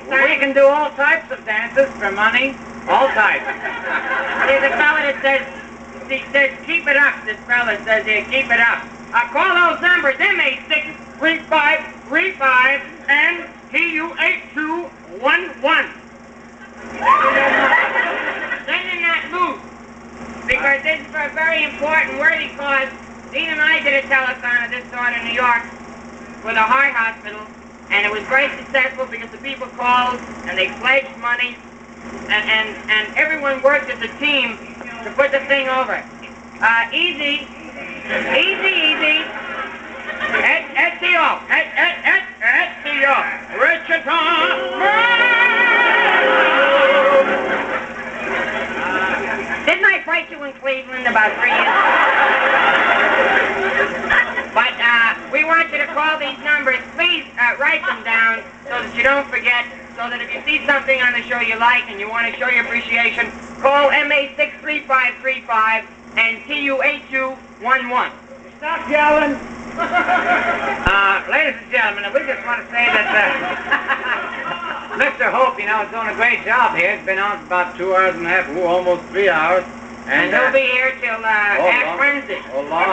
We can do all types of dances for money. All types. There's a fella that says, keep it up. This fella says here, keep it up. Call those numbers, MA63535 and TU8211. Send in that loose, because this is for a very important worthy cause. Dean and I did a telethon of this sort in New York for the heart hospital, and it was very successful because the people called and they pledged money, and everyone worked as a team to put the thing over. Easy. Etio. Wichita. Didn't I fight you in Cleveland about 3 years ago? But we want you to call these numbers. Please write them down so that you don't forget, so that if you see something on the show you like and you want to show your appreciation, call MA63535 and TU8211. Stop yelling. Ladies and gentlemen, we just want to say that Mr. Hope, is doing a great job here. He's been on for about 2 hours and a half, almost 3 hours. And he'll be here till Ash Wednesday. A long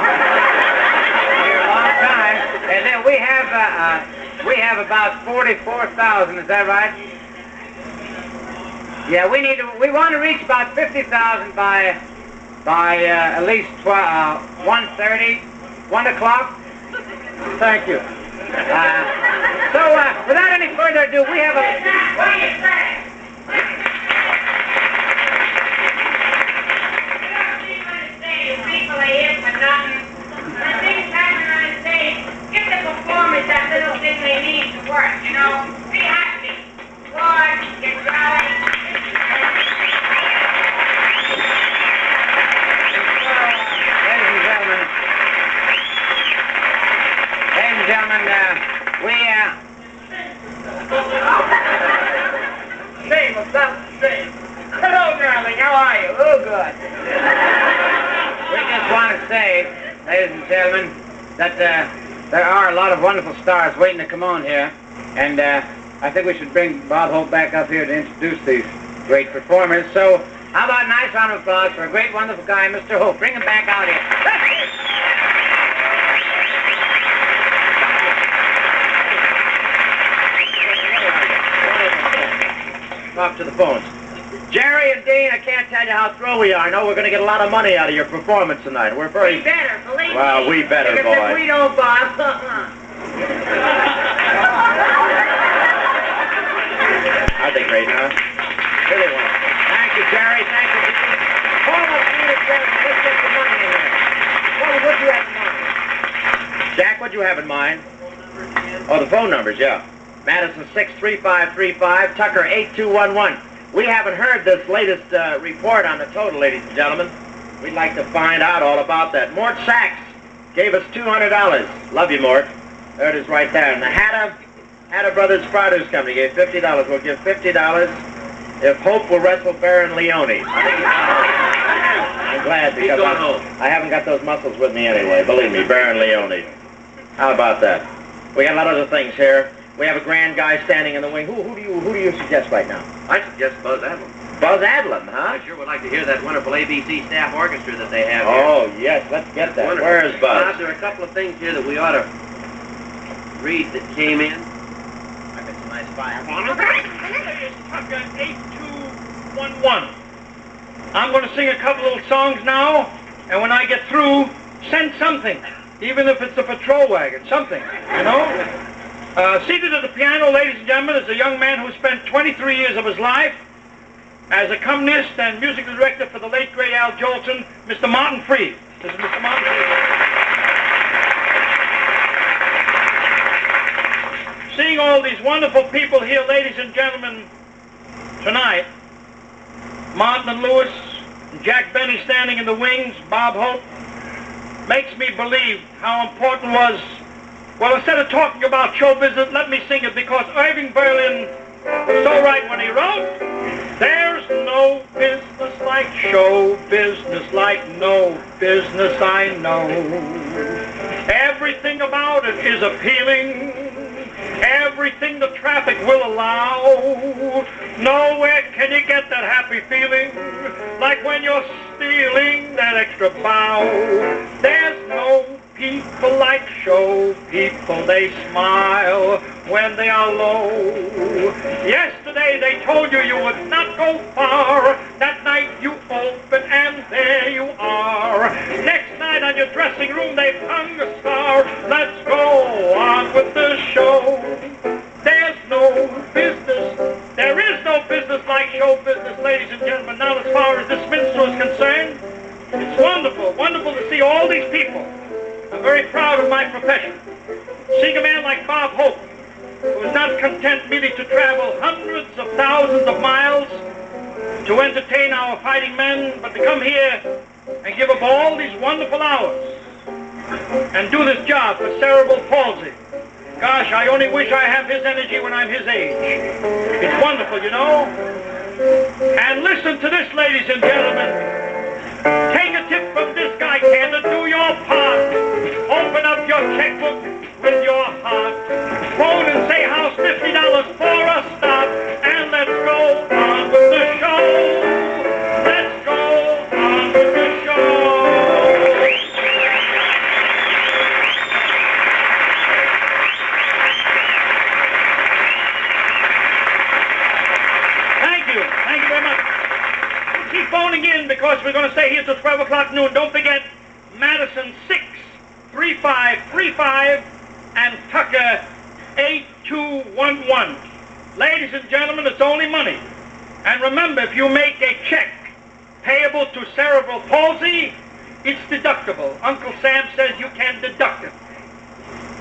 time. And then we have about 44,000. Is that right? Yeah, we want to reach about 50,000 by at least 1:30, 1 o'clock. Thank you. So without any further ado, we have a. What do you say? People are here for nothing. When things happen on stage, give the performers that little thing they need to work, Be happy. Lord, get jolly. Ladies and gentlemen, Same about the same. Hello, darling, how are you? Oh, good. We just want to say, ladies and gentlemen, that there are a lot of wonderful stars waiting to come on here, and I think we should bring Bob Hope back up here to introduce these great performers. So, how about a nice round of applause for a great, wonderful guy, Mr. Hope. Bring him back out here. Talk to the phones. Jerry and Dean, I can't tell you how thrilled we are. I know we're going to get a lot of money out of your performance tonight. We're very... We better, believe me. Well, we better, boy. Because if we don't, Bob, Aren't they great, huh? Really well. Thank you, Jerry. Thank you, Dean. Call us, Dean and Jerry. Let's get the money in here. What'd you have in mind? Jack, what'd you have in mind? Oh, the phone numbers, yeah. Madison 63535, Tucker 8211. We haven't heard this latest report on the total, ladies and gentlemen. We'd like to find out all about that. Mort Sachs gave us $200. Love you, Mort. There it is right there. And the Hatta Brothers Produce Company gave $50. We'll give $50 if Hope will wrestle Baron Leone. I'm glad because I haven't got those muscles with me anyway. Believe me, Baron Leone. How about that? We got a lot of other things here. We have a grand guy standing in the wing. Who do you suggest right now? I suggest Buzz Adlam. Buzz Adlam, huh? I sure would like to hear that wonderful ABC staff orchestra that they have here. Oh, yes, let's get that. Wonderful. Where is Buzz? Bob, there are a couple of things here that we ought to read that came in. I got some nice fire. It's Tucker 8211. I'm going to sing a couple little songs now, and when I get through, send something. Even if it's a patrol wagon, something, Seated at the piano, ladies and gentlemen, is a young man who spent 23 years of his life as accompanist and musical director for the late, great Al Jolson, Mr. Martin Freed. This is Mr. Martin Freed. Seeing all these wonderful people here, ladies and gentlemen, tonight, Martin and Lewis, and Jack Benny standing in the wings, Bob Hope, makes me believe how important was. Well, instead of talking about show business, let me sing it, because Irving Berlin was so right when he wrote, "There's no business like show business, like no business I know. Everything about it is appealing. Everything the traffic will allow. Nowhere can you get that happy feeling like when you're stealing that extra bow. There's no people like show people. They smile when they are low. Yesterday they told you you would not go far. That night you open and there you are. Next night on your dressing room they've hung a star. Let's go on with the show. There's no business, there is no business like show business, ladies and gentlemen. Now as far as this minstrel is concerned, it's wonderful, wonderful to see all these people. I'm very proud of my profession. Seeing a man like Bob Hope, who is not content merely to travel hundreds of thousands of miles to entertain our fighting men, but to come here and give up all these wonderful hours and do this job for Cerebral Palsy. Gosh, I only wish I have his energy when I'm his age. It's wonderful, you know? And listen to this, ladies and gentlemen. Take a tip from this guy, Canada. Do your part. Open up your checkbook with your heart. Phone and say house $50 for a stop. And let's go on with the show. Let's go on with the show. Thank you very much. Keep phoning in because we're going to stay here till 12 o'clock noon. Don't forget, Madison 63535 and Tucker 8211. Ladies and gentlemen, it's only money. And remember, if you make a check payable to Cerebral Palsy, it's deductible. Uncle Sam says you can deduct it.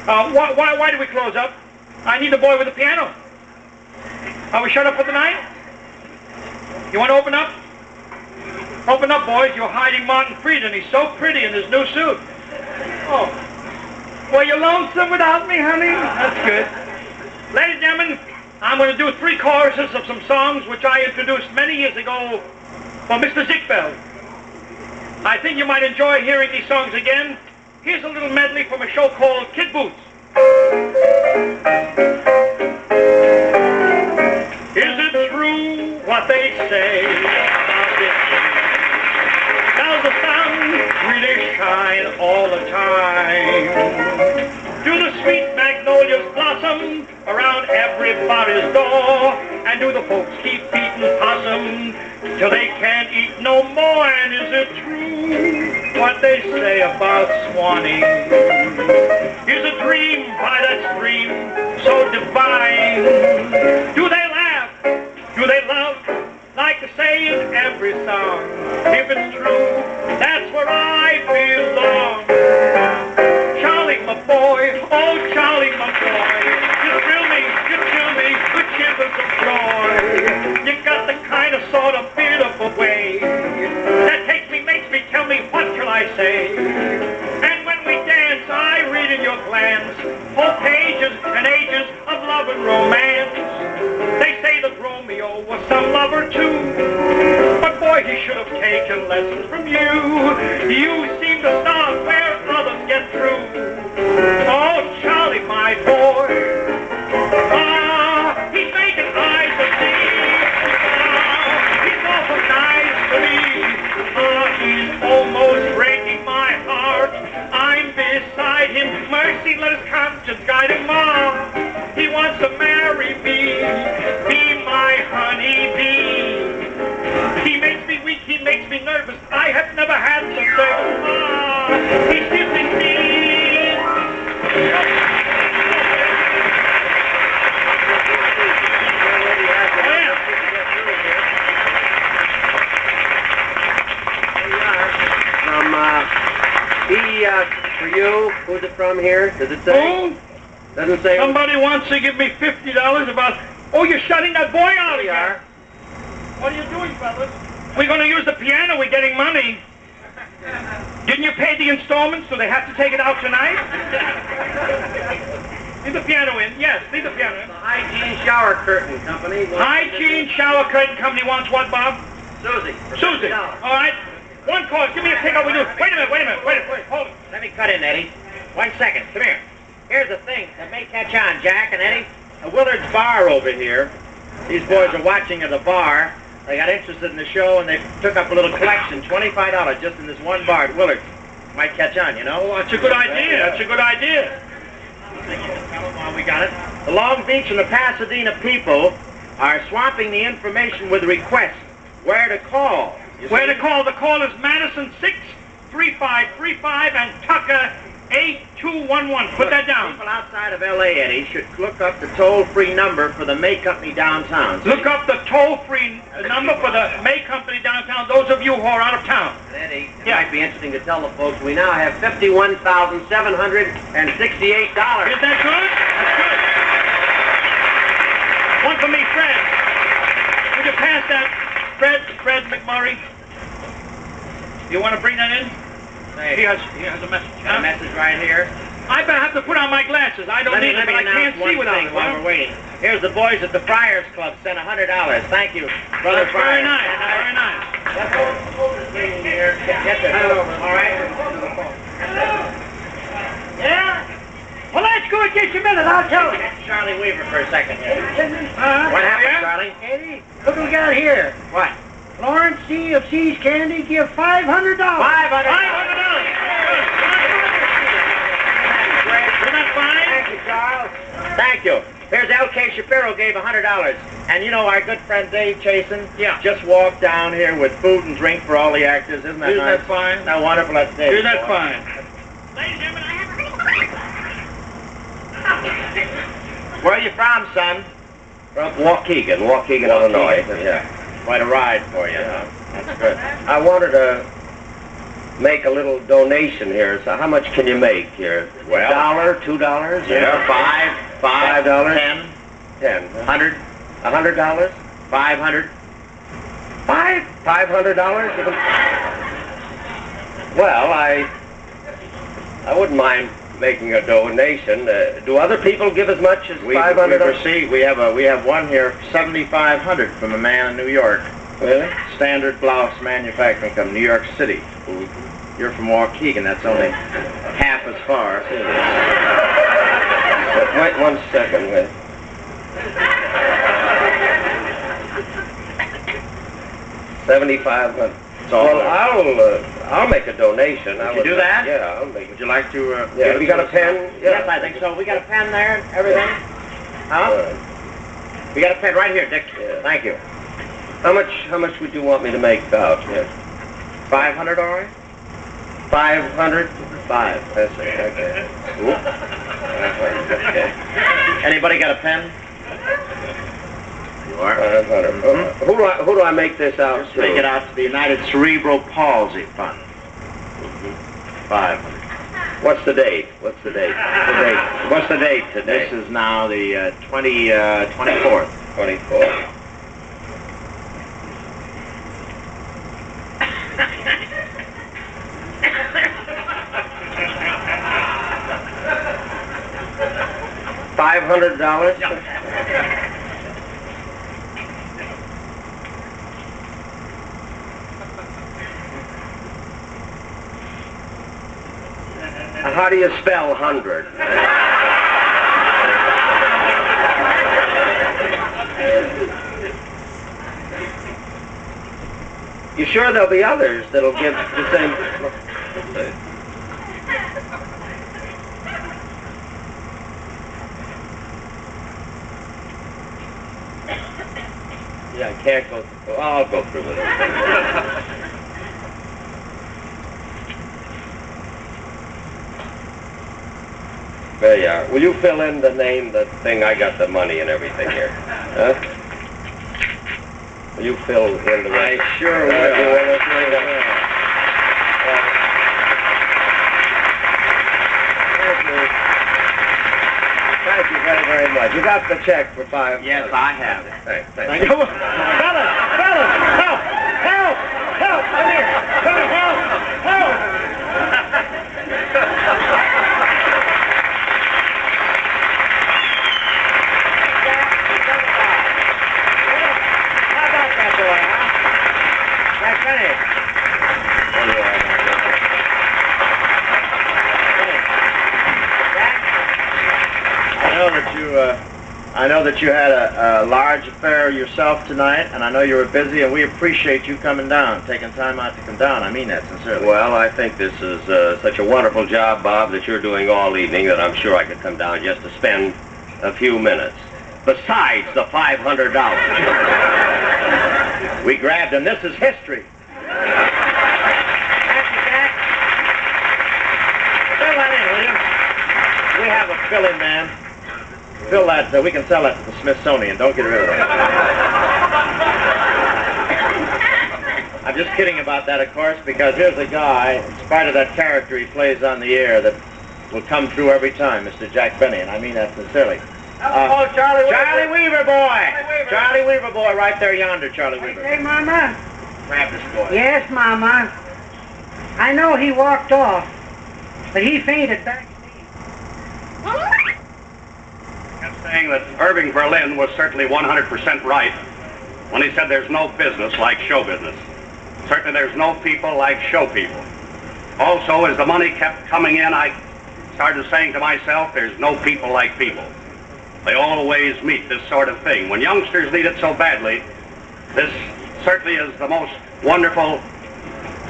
Why do we close up? I need the boy with the piano. Are we shut up for the night? You want to open up? Open up, boys. You're hiding Martin Frieden. He's so pretty in his new suit. Oh. Were you lonesome without me, honey? That's good. Ladies and gentlemen, I'm going to do 3 choruses of some songs which I introduced many years ago for Mr. Ziegfeld. I think you might enjoy hearing these songs again. Here's a little medley from a show called Kid Boots. Is it true what they say about this? Does the sun really shine all the time? Do the sweet magnolias blossom around everybody's door? And do the folks keep eating possum till they can't eat no more? And is it true what they say about Swanee? Is a dream by that stream so divine? Do they laugh? Do they love? Like to say in every song, if it's true, that's where I belong. Charlie, my boy, oh Charlie, my boy, you thrill me, you chill me with shivers of joy. You got the kind of sort of beautiful way that makes me tell me what shall I say. And when we dance, I read in your glance whole pages and ages of love and romance. They say that Romeo was some lover too, but boy, he should have taken lessons from you. You seem to start where others get through. Oh, Charlie, my boy, he's making eyes to see. He's awful nice to me. He's almost breaking my heart. I'm beside him. Mercy, let his conscience guide him on. He wants to marry me, be my honeybee. He makes me weak, he makes me nervous. I have never had some service. He's giving me. For you, who's it from here? Does it say? Who? Doesn't say. Somebody wants to give me $50 about... Oh, you're shutting that boy out again. What are you doing, fellas? We're going to use the piano. We're getting money. Didn't you pay the installments, so they have to take it out tonight? Leave the piano in. Yes, leave the piano in. The Hygiene Shower Curtain Company. Hygiene Shower Curtain Company wants what, Bob? Susie. Susie. All right. One call. Give me a pick up. We do. Wait a minute. Hold it. Let me cut in, Eddie. 1 second. Come here. Here's the thing that may catch on, Jack and Eddie. Willard's Bar over here. These boys are watching at the bar. They got interested in the show, and they took up a little collection, $25 just in this one bar at Willard's. Might catch on, you know? Oh, that's a good idea. That's a good idea. We got it. The Long Beach and the Pasadena people are swamping the information with requests where to call. Where to call? The call is Madison 63535 and Tucker 8211. Put that down. People outside of L.A., Eddie, should look up the toll-free number for the May Company downtown. Look up the toll-free number for the May Company downtown, those of you who are out of town. Eddie, it might be interesting to tell the folks we now have $51,768. Isn't that good? That's good. One for me, Fred. Would you pass that? Fred McMurray. You want to bring that in? Hey, He has a message. got a message right here. I better have to put on my glasses. I don't need them, but I can't see without thing it. while we're waiting. Here's the boys at the Friars Club sent $100. Thank you, Brother That's very Friars. nice. Very nice. Let's hold this thing here. Get this over. All right? Yeah? Well, that's good. Just a minute. I'll tell you. Get Charlie Weaver for a second here. What What happened, Charlie? Eddie, look what we got here. What? Lawrence C. of C's Candy give $500. $500. $500. Isn't that fine? Thank you, Charles. Thank you. Here's L.K. Shapiro gave $100. And you know our good friend Dave Chasen? Yeah. Just walked down here with food and drink for all the actors. Isn't that Isn't nice? that fine? Isn't that wonderful? That's Dave. Isn't that fine? Where are you from, son? From Waukegan, Illinois. Yeah. Quite a ride for you, huh? That's good. I wanted to make a little donation here. So how much can you make here? Well- $1, $2? Yeah, $5, $5, 10, 10, $100, $100? $500. $500? Well, I wouldn't mind making a donation. Do other people give as much as We $500? received. We have one here, $7,500 from a man in New York. Really? Standard Blouse Manufacturing Company, New York City. You're from Waukegan. That's only half as far. Wait 1 second. Wait. $7,500. Well, I'll make a donation. Would you do that? Yeah, I'll make. Would you like to? Yeah, give you it got to a us? pen? Yes, I think so. We got a pen there and everything. Huh? We got a pen right here, Dick. Yeah. Thank you. How much would you want me to make out? Yeah. 500, all right? 500? 5. That's it. Okay. Oop. Okay. Anybody got a pen? You are. 500. Who do I make this out Just to? make it out to the United Cerebral Palsy Fund. 500. What's the date? What's the date? What's the date today? This is now the 24th. 24. $500? How do you spell 100? You sure there'll be others that'll give the same? Yeah, I can't go through. I'll go through with it. There you are. Will you fill in the name, the thing? I got the money and everything here. Huh? Will you fill in the rest? I sure will. You want to fill that? Thank you very, very much. You got the check for 5. Yes, I have it. Thanks. Thank you. Fellas, help! Help! Help! Come here! Come here! Help! Help! How about that boy, huh? That's finished. I know that I know that you had a large affair yourself tonight, and I know you were busy, and we appreciate you coming down, taking time out to come down. I mean that sincerely. Well, I think this is such a wonderful job, Bob, that you're doing all evening that I'm sure I could come down just to spend a few minutes. Besides the $500. We grabbed him. This is history. Thank you, Jack. Fill that in, will you? We have a fill-in man. Fill that, we can sell that to the Smithsonian. Don't get rid of it. I'm just kidding about that, of course, because here's a guy, in spite of that character he plays on the air, that will come through every time, Mr. Jack Benny, and I mean that sincerely. Oh, Charlie Weaver. Charlie Weaver boy! Charlie Weaver boy, right there yonder, Charlie Weaver. Hey, Mama. Grab this boy. Yes, Mama. I know he walked off, but he fainted backstage. I'm saying that Irving Berlin was certainly 100% right when he said there's no business like show business. Certainly there's no people like show people. Also, as the money kept coming in, I started saying to myself, there's no people like people. They always meet this sort of thing. When youngsters need it so badly, this certainly is the most wonderful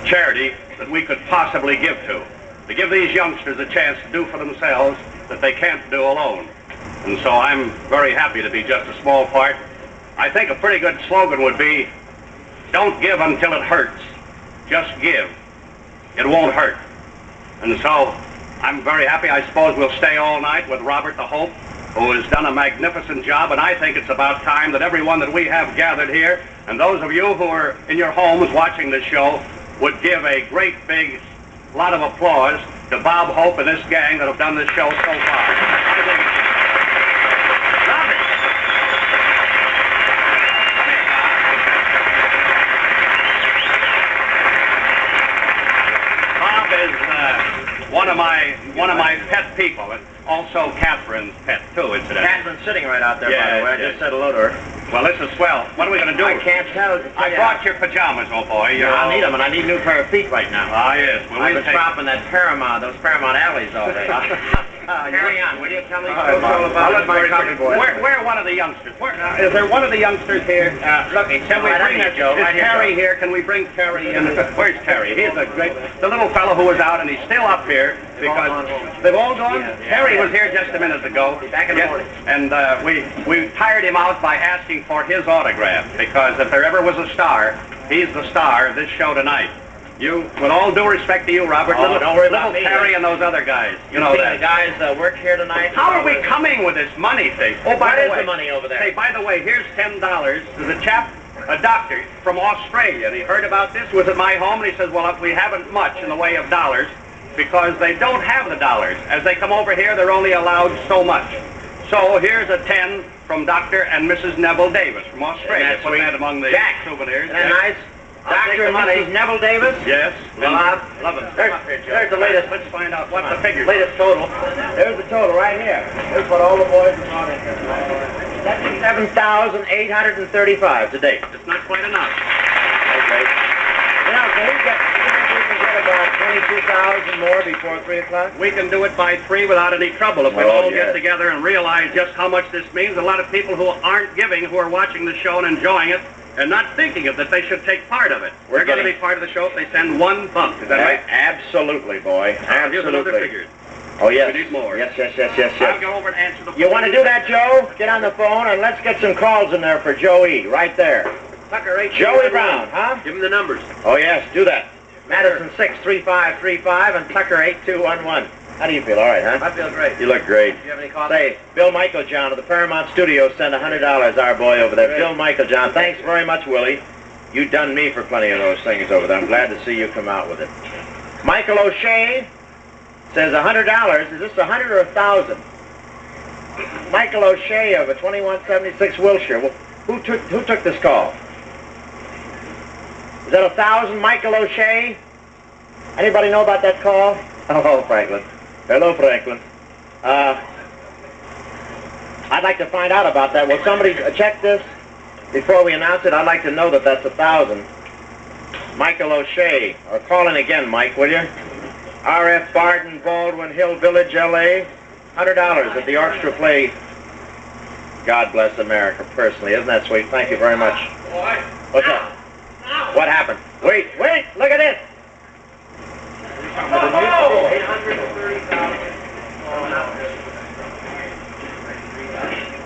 charity that we could possibly give to give these youngsters a chance to do for themselves that they can't do alone. And so I'm very happy to be just a small part. I think a pretty good slogan would be, don't give until it hurts. Just give. It won't hurt. And so I'm very happy. I suppose we'll stay all night with Robert the Hope, who has done a magnificent job, and I think it's about time that everyone that we have gathered here, and those of you who are in your homes watching this show, would give a great big lot of applause to Bob Hope and this gang that have done this show so far. I think it's one of my pet people, and also Catherine's pet too, incidentally. Catherine's sitting right out there, by the way. I just said hello to her. Well, this is swell. What are we going to do? I can't tell. I brought your pajamas, old boy. I need them, and I need a new pair of feet right now. Ah, yes. Well, I've been shopping those Paramount alleys all day. Carry on, will you? Tell me all about it. Where one of the youngsters? Is there one of the youngsters here? Look, can we bring Joe? Is Terry here? Can we bring Terry in? Where's Terry? He's the little fellow who was out, and he's still up here because they've all gone. Terry was here just a minute ago. Back in the morning. And we tired him out by asking for his autograph, because if there ever was a star, he's the star of this show tonight. You, with all due respect to you, Robert, don't worry about me. Terry and those other guys. You know that. The guys work here tonight. How are we coming with this money thing? Oh, by the way, the money over there? Hey, by the way, here's $10. There's a chap, a doctor from Australia, and he heard about this, was at my home, and he says, well, we haven't much in the way of dollars because they don't have the dollars. As they come over here, they're only allowed so much. So here's a 10 from Dr. and Mrs. Neville Davis from Australia. Put that among the souvenirs. Isn't that nice? Dr. and Mrs. Neville Davis? Yes. Well, I love them. There's the latest. Let's find out what the figure. Latest total. There's the total right here. Here's what all the boys have brought in. $77,835 to date. It's not quite enough. Okay. Now, can we get about 22,000 more before 3 o'clock? We can do it by 3 without any trouble if we all get together and realize just how much this means. A lot of people who aren't giving, who are watching the show and enjoying it, and not thinking of that they should take part of it. We're going to be part of the show if they send $1. Is that right? Absolutely, boy. Here's another figure. Oh, yes. We need more. Yes. I'll go over and answer the phone. You want to do that, Joe? Get on the phone and let's get some calls in there for Joey, right there. Tucker, Joey Brown, huh? Give him the numbers. Oh, yes, do that. Madison 63535 and Tucker 8211. How do you feel? All right, huh? I feel great. You look great. Do you have any coffee? Say, Bill Michaeljohn of the Paramount Studios sent $100, our boy over there. Great. Bill Michaeljohn, thanks very much, Willie. You done me for plenty of those things over there. I'm glad to see you come out with it. Michael O'Shea says $100. Is this 100 or 1,000? Michael O'Shea of a 2176 Wilshire. Well, who took this call? Is that 1,000, Michael O'Shea? Anybody know about that call? Hello, Franklin. Hello, Franklin. I'd like to find out about that. Will somebody check this before we announce it? I'd like to know that that's 1,000. Michael O'Shea. Or call in again, Mike, will you? R.F. Barden, Baldwin Hill Village, L.A. $100 at the orchestra play God bless America personally. Isn't that sweet? Thank you very much. What's up? What happened? Wait, look at this.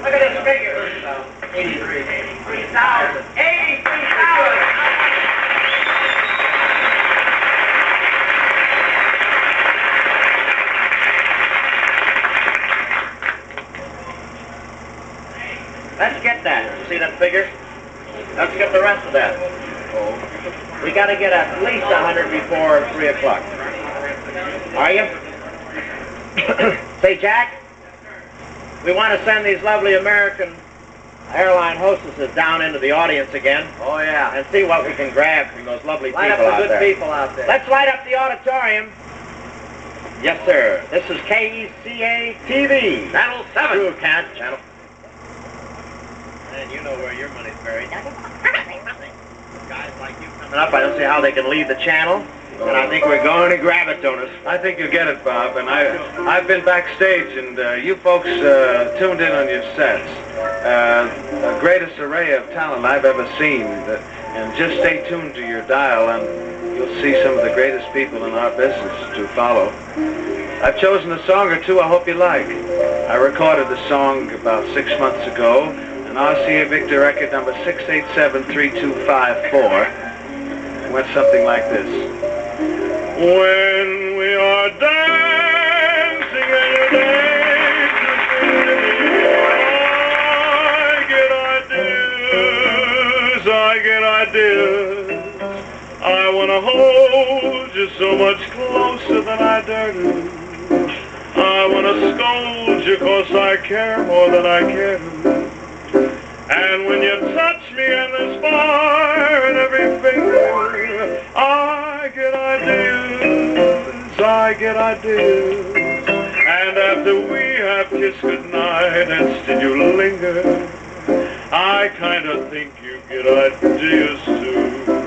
Look at this figure. 83,000. 83,000. Let's get that. See that figure? Let's get the rest of that. We got to get at least 100 before 3 o'clock. Are you? Say, Jack, we want to send these lovely American airline hostesses down into the audience again. Oh, yeah. And see what we can grab from those lovely Light people up out the good there. people out there. Let's light up the auditorium. Yes, sir. This is KECA-TV. Channel 7. True, Cat. Channel. And you know where your money's buried. Guys like you coming up, I don't see how they can leave the channel. And I think we're going to grab it, Jonas. I think you get it, Bob. And I've been backstage, and you folks tuned in on your sets. The greatest array of talent I've ever seen. And just stay tuned to your dial, and you'll see some of the greatest people in our business to follow. I've chosen a song or two I hope you like. I recorded the song about 6 months ago, and RCA Victor record number 6873254. It went something like this. When we are dancing in your days, I get ideas. I want to hold you so much closer than I dare do. I want to scold you 'cause I care more than I care to. And when you touch me and there's fire in every finger, I get ideas. And after we have kissed goodnight and still you linger, I kind of think you get ideas too.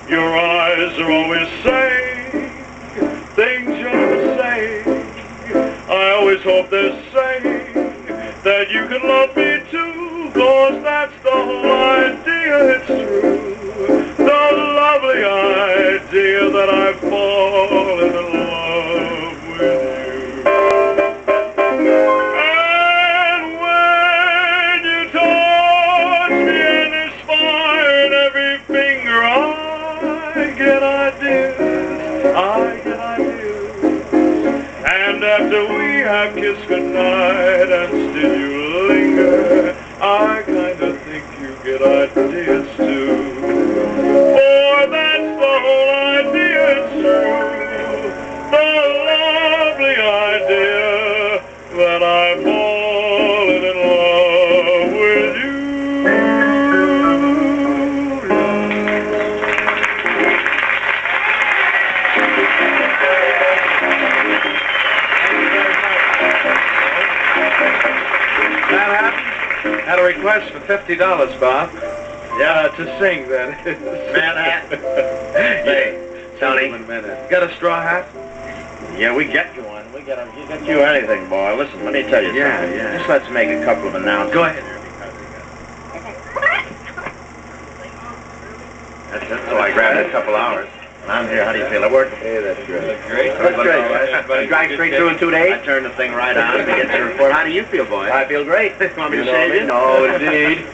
Your eyes are always saying things you never say. I always hope they're saying that you can love me too, 'cause that's the whole idea, it's true. The lovely idea that I've fallen in love with you. And when you touch me and there's fire in every finger, I get ideas. And after we have kissed goodnight and still you linger, I kind of think you get ideas too. For that's the whole idea, it's true. The lovely idea that I've fallen in love with you. Had a request for $50, Bob. Yeah, to sing, that is. Manhattan. Hey, Tony. Got a straw hat? Yeah, we get you one. We get you anything, boy. Listen, let me tell you something. Yeah. Just let's make a couple of announcements. Go ahead. That's so I grabbed it a couple hours. And I'm here. How do you feel? It worked? Hey, that's great. That's great. That's great. You drive straight through in 2 days? I turned the thing right on to get your report. How do you feel, boy? I feel great. You want me to save you? No, indeed.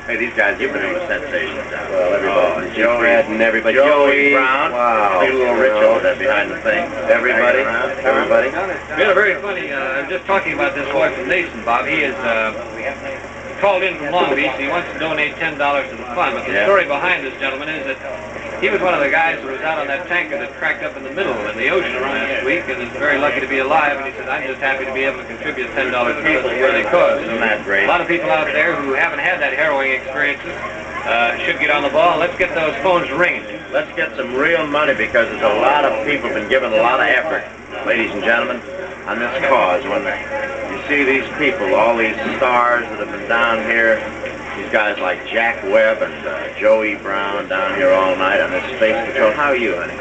Hey, these guys, you've been doing a sensation. Well, everybody. Joe and everybody. Joey Brown. Wow. Big little Rich over there behind the thing. Everybody. Everybody. We had a very funny, I'm just talking about this boy from Nason, Bob. He is called in from Long Beach. He wants to donate $10 to the fund. But the story behind this gentleman is that he was one of the guys who was out on that tanker that cracked up in the middle of the ocean last week and is very lucky to be alive. And he said, I'm just happy to be able to contribute $10 to such a worthy cause. Isn't that great? A lot of people out there who haven't had that harrowing experiences should get on the ball. Let's get those phones ringing. Let's get some real money because there's a lot of people been giving a lot of effort, ladies and gentlemen, on this cause. When you see these people, all these stars that have been down here, these guys like Jack Webb and Joey Brown down here all night on this Space Patrol. How are you, honey?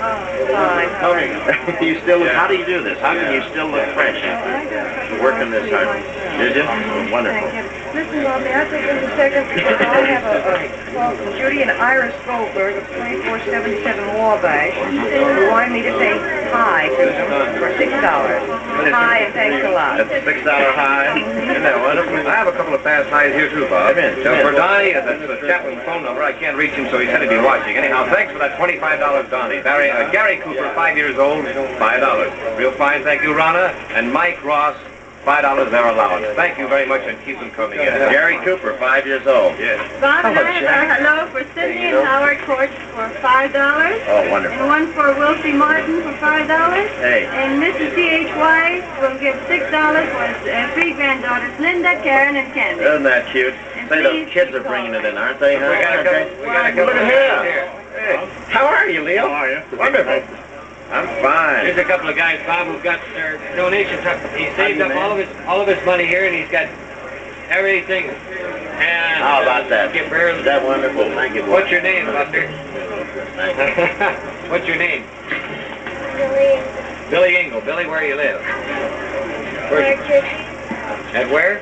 Fine. You still look, how do you do this? How can you still look fresh after working this hard? Did you? Wonderful. Listen, Bobby, I think in a second I have a call from Judy and Iris Goldberg of 2477 Wabash who wanted me to say hi to them for $6. Hi and thanks a lot. That's a $6 high. Isn't that wonderful? I have a couple of fast highs here too, Bob. Come in. For Donnie, that's the Chaplin's phone number. I can't reach him, so he said he'd be watching. Anyhow, thanks for that $25, Donnie. Gary Cooper, 5 years old, $5. Real fine, thank you, Ronna. And Mike Ross, $5 their allowance. Thank you very much, and keep them coming in. Gary Cooper, 5 years old. Yes. Bob, and Hello, I have Jack. a hello for Cindy and Howard Court for $5. Oh, wonderful. And one for Wilcie Martin for $5. Hey. And Mrs. C.H. Wise will give $6 for 3 granddaughters, Linda, Karen, and Candy. Isn't that cute? And Say, those please kids are keep bringing it calling. in, aren't they? Huh? We got a couple Look of at here. here. Hey, how are you, Leo? How are you? Wonderful. I'm fine. Here's a couple of guys, Bob, who've got their donations. He saved up all of his money here, and he's got everything. And How about that? Skip here. Is that wonderful? Thank you, boy. What's your name, Buster? What's your name? Billy Engel. Billy, where do you live? At where?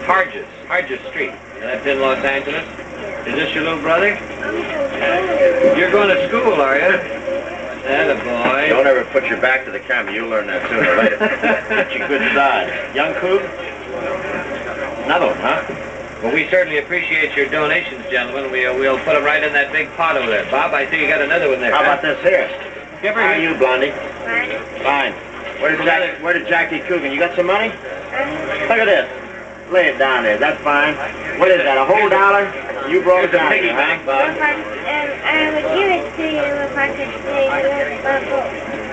Harges Street. And that's in Los Angeles. Is this your little brother? You're going to school, are you? That a boy. Don't ever put your back to the camera. You'll learn that sooner or later. Get your good side. Young Coop? Another one, huh? Well, we certainly appreciate your donations, gentlemen. We'll put them right in that big pot over there. Bob, I see you got another one there. How about this here? Give her How are here. you, Blondie? Fine. Where did Jackie Coogan? You got some money? Look at this. Lay it down there. That's fine. What is that, a whole dollar? You brought it It's a down piggy here, bank, huh? Bob. I would give it to you if I could say hello.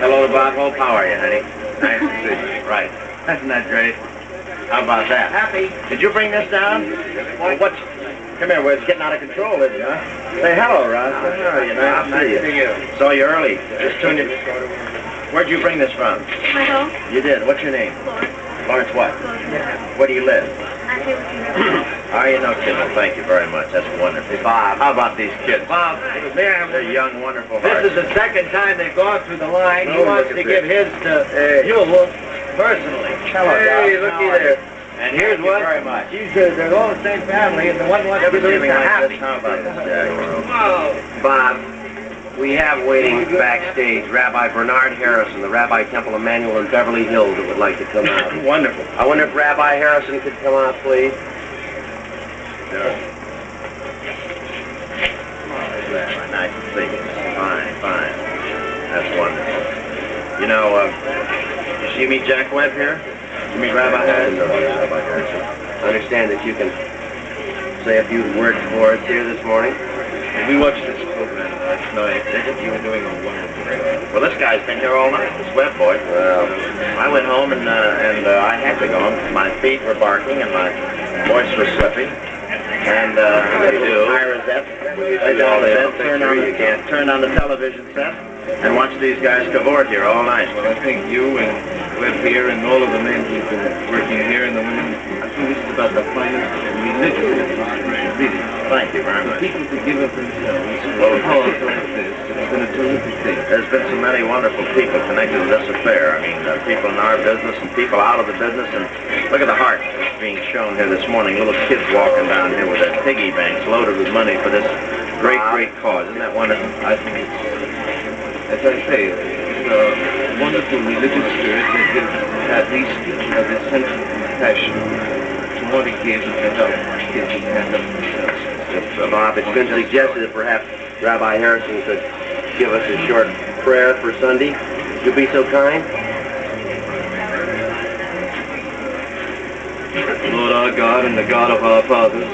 Hello to Bob Hope. How are you, honey? Nice to see you. Right. Isn't that great? How about that? Happy. Did you bring this down? Well, what's... Come here, it's getting out of control, isn't it, huh? Say hello, Ross. How are you? Nice to see you. Saw you early. Just tuned in. Where'd you bring this from? My home, You did. What's your name? Florence. Lawrence what? Where do you live? I say what you Are you no kidding? Well, thank you very much. That's wonderful. Bob, how about these kids? Bob, They're young, wonderful hearts. this is the second time they've gone through the line. He Oh, wants look to at give this. his to Hey. you personally. Hello, Hey, Doc. looky How are there. you? And here's Thank you one. very much. They're all the same family, and the one wants to Never give seen his anything to like Happy. this. How about this, Jack? Whoa. Bob, we have waiting backstage Rabbi Bernard Harrison, the Rabbi Temple Emmanuel in Beverly Hills, that would like to come out. Wonderful. I wonder if Rabbi Harrison could come out, please. Nice to see you. Fine, fine. That's wonderful. You know, did you meet Jack Webb here? Did you meet Rabbi Harrison? Rabbi Harrison. I understand that you can say a few words for us here this morning. We watched this program last night. You were doing a wonderful job. Well, this guy's been here all night, this Webb boy. Well, I went home and I had to go home. My feet were barking and my voice was slippy. And They do. Ira Zepp, turn on the television set and watch these guys cavort here all night. Well, I think you and Webb here and all of the men who've been working here and the women, I think this is about the finest religion in history, really. Thank you very For much. people to give up themselves for a cause like this, it's been a terrific thing. There's been so many wonderful people connected with this affair. I mean, people in our business and people out of the business. And look at the heart that's being shown here this morning. Little kids walking down here with their piggy banks loaded with money for this great, great cause. Isn't that wonderful? I think it's, as I say, it's a wonderful religious spirit that gives at least a sense of compassion to want to give and to help kids who can't help themselves. Bob, it's been suggested that perhaps Rabbi Harrison could give us a short prayer for Sunday. Would you be so kind? Lord our God and the God of our fathers,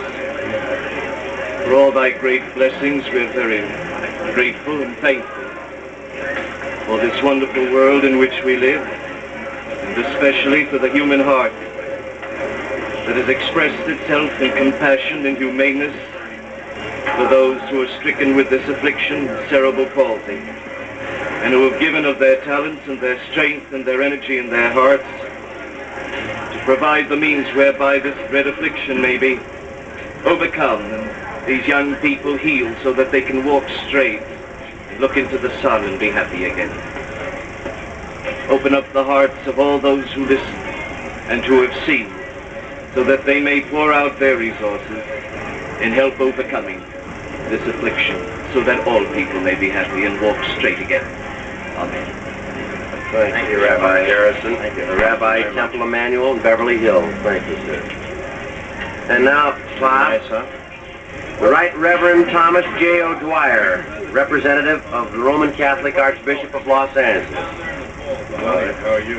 for all thy great blessings, we're very grateful and thankful for this wonderful world in which we live, and especially for the human heart that has expressed itself in compassion and humaneness for those who are stricken with this affliction, cerebral palsy, and who have given of their talents and their strength and their energy and their hearts to provide the means whereby this dread affliction may be overcome and these young people healed so that they can walk straight, look into the sun and be happy again. Open up the hearts of all those who listen and who have seen so that they may pour out their resources in help overcoming this affliction, so that all people may be happy and walk straight again. Amen. Thank you, Rabbi Harrison. Thank you. Rabbi Temple Emmanuel in Beverly Hills. Thank you, sir. And now, Bob, the Right Reverend Thomas J. O'Dwyer, representative of the Roman Catholic Archbishop of Los Angeles. How are you?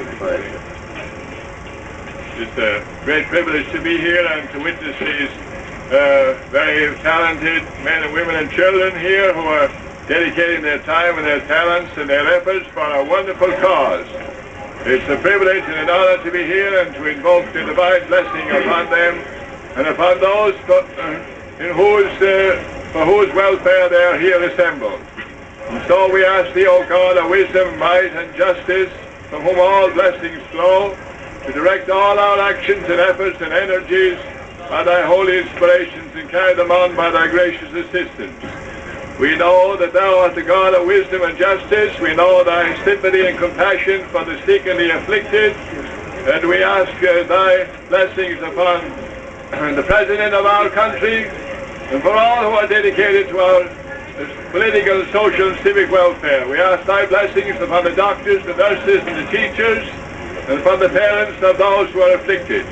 It's a great privilege to be here and to witness these very talented men and women and children here who are dedicating their time and their talents and their efforts for a wonderful cause. It's a privilege and an honor to be here and to invoke the divine blessing upon them and upon those for whose welfare they are here assembled. And so we ask thee, O God, of wisdom, might, and justice, from whom all blessings flow, to direct all our actions and efforts and energies by thy holy inspirations and carry them on by thy gracious assistance. We know that thou art the God of wisdom and justice. We know thy sympathy and compassion for the sick and the afflicted. And we ask thy blessings upon the President of our country and for all who are dedicated to our political, social, and civic welfare. We ask thy blessings upon the doctors, the nurses, and the teachers, and upon the parents of those who are afflicted.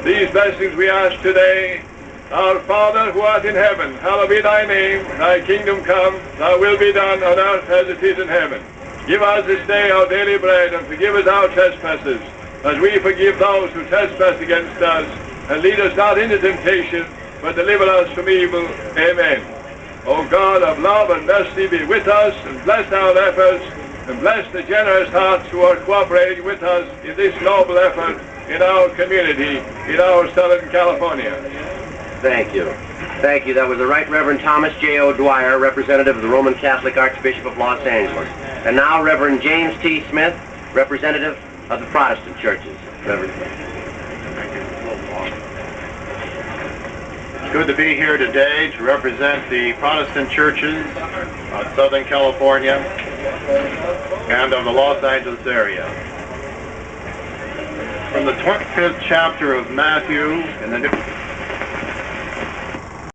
These blessings we ask today. Our Father, who art in heaven, hallowed be thy name. Thy kingdom come, thy will be done on earth as it is in heaven. Give us this day our daily bread, and forgive us our trespasses, as we forgive those who trespass against us. And lead us not into temptation, but deliver us from evil. Amen. O God of love and mercy, be with us, and bless our efforts, and bless the generous hearts who are cooperating with us in this noble effort in our community, in our Southern California. Thank you. Thank you. That was the Right Reverend Thomas J. O'Dwyer, representative of the Roman Catholic Archbishop of Los Angeles. And now Reverend James T. Smith, representative of the Protestant churches. Reverend. It's good to be here today to represent the Protestant churches of Southern California and of the Los Angeles area. From the 25th chapter of Matthew in the New